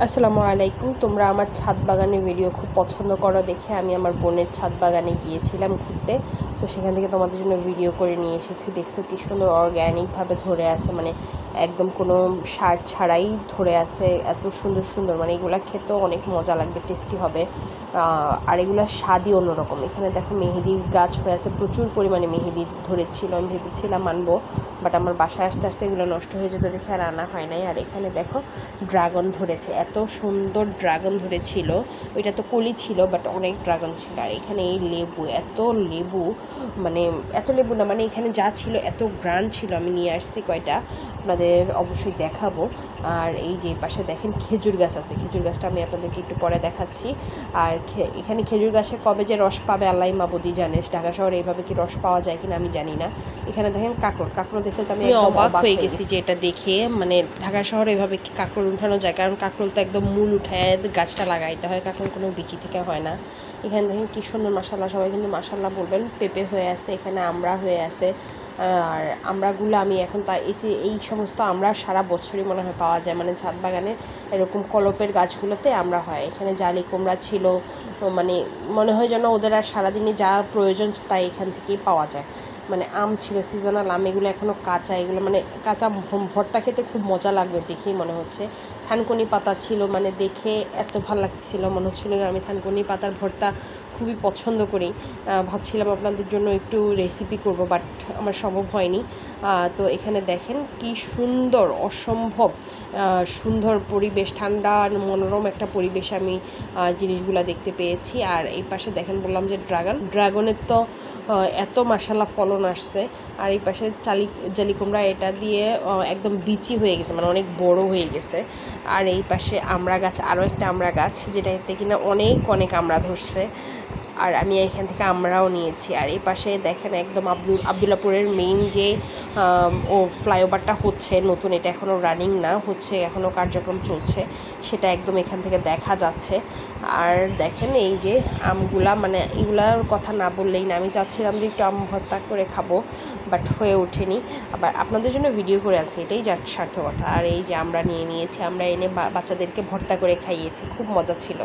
আসসালামু আলাইকুম। তোমরা আমার ছাদ বাগানের ভিডিও খুব পছন্দ করো দেখে আমি আমার বোনের ছাদ বাগানে গিয়েছিলাম ঘুরতে। তো সেখান থেকে তোমাদের জন্য ভিডিও করে নিয়ে এসেছি। দেখছো কি সুন্দর অর্গ্যানিকভাবে ধরে আছে, মানে একদম কোনো সার ছাড়াই ধরে আছে। এত সুন্দর সুন্দর, মানে এগুলা খেতেও অনেক মজা লাগবে, টেস্টি হবে। আর এগুলোর স্বাদই অন্যরকম। এখানে দেখো মেহেদি গাছ হয়ে আছে, প্রচুর পরিমাণে মেহেদি ধরেছিল। আমি ভেবেছিলাম আনবো, বাট আমার বাসায় আসতে আসতে এগুলো নষ্ট হয়ে যেত দেখে আর আনা হয় নাই। আর এখানে দেখো ড্রাগন ধরেছে, এত সুন্দর ড্রাগন ধরেছিল। ওইটা তো কলি ছিল, বাট অনেক ড্রাগন ছিল। আর এখানে এই লেবু, এত লেবু, মানে এত লেবু না, মানে এখানে যা ছিল এত গ্রান ছিল। আমি নিয়ে আসছি কয়টা, আপনাদের অবশ্যই দেখাবো। আর এই যে পাশে দেখেন খেজুর গাছ আছে, খেজুর গাছটা আমি আপনাদেরকে একটু পরে দেখাচ্ছি। আর এখানে খেজুর গাছে কবে যে রস পাবে আল্লাহ মাবুদি জানে। ঢাকা শহরে এইভাবে কি রস পাওয়া যায় কিনা আমি জানি না। এখানে দেখেন কাঁকড় দেখে তো আমি অবাক হয়ে গেছি যে এটা দেখে, মানে ঢাকা শহরে এভাবে কি কাঁকড় উঠানো যায়? কারণ কাঁকরোল তো একদম মূল উঠায় গাছটা লাগাইতে হয়, কাঁকরোল কোনো বিচি থেকে হয় না। এখানে দেখেন কি সুন্দর, মাশাল্লাহ, সবাই কিন্তু মাশাল্লাহ বলবেন। পেঁপে হয়ে আছে, এখানে আমড়া হয়ে আছে। আর আমড়াগুলো আমি এখন এসে এই সমস্ত আমরা সারা বছরই মনে হয় পাওয়া যায়, মানে ছাদ বাগানে এরকম কলপের গাছগুলোতে আমরা হয়। এখানে জালি কুমড়া ছিল, মানে মনে হয় যেন ওদের আর সারাদিনে যা প্রয়োজন তাই এখান থেকেই পাওয়া যায়। মানে আম ছিল, সিজনাল আম, এগুলো এখনও কাঁচা। এগুলো মানে কাঁচা ভর্তা খেতে খুব মজা লাগবে দেখেই মনে হচ্ছে। থানকুনি পাতা ছিল, মানে দেখে এত ভালো লাগছিল, মনে হচ্ছিল যে আমি থানকুনি পাতার ভর্তা খুবই পছন্দ করি। ভাবছিলাম আপনাদের জন্য একটু রেসিপি করব, বাট আমার সম্ভব হয়নি। তো এখানে দেখেন কি সুন্দর, অসম্ভব সুন্দর পরিবেশ, ঠান্ডা মনোরম একটা পরিবেশ আমি জিনিসগুলো দেখতে পেয়েছি। আর এই পাশে দেখেন, বললাম যে ড্রাগনের তো এত মাশাল্লাহ ফলন আসছে। আর এই পাশে জালি কুমড়া, এটা দিয়ে একদম বিচি হয়ে গেছে, মানে অনেক বড় হয়ে গেছে। আর এই পাশে আমড়া গাছ, আরও একটা আমড়া গাছ যেটাতে কিনা অনেক অনেক আমড়া ধরছে। আর আমি এখান থেকে আমরাও নিয়েছি। আর এই পাশে দেখেন একদম আবদুল্লাপুরের মেইন যে ফ্লাইওভারটা হচ্ছে নতুন, এটা এখনও রানিং না, হচ্ছে এখনও কার্যক্রম চলছে, সেটা একদম এখান থেকে দেখা যাচ্ছে। আর দেখেন এই যে আমগুলা, মানে এগুলার কথা না বললেই না। আমি চাচ্ছিলাম যে একটু আম ভর্তা করে খাবো, বাট হয়ে ওঠেনি। আবার আপনাদের জন্য ভিডিও করে আছি, এটাই সার্থকতা। আর এই যে আমরা নিয়েছি, আমরা এনে বাচ্চাদেরকে ভর্তা করে খাইয়েছি, খুব মজা ছিল।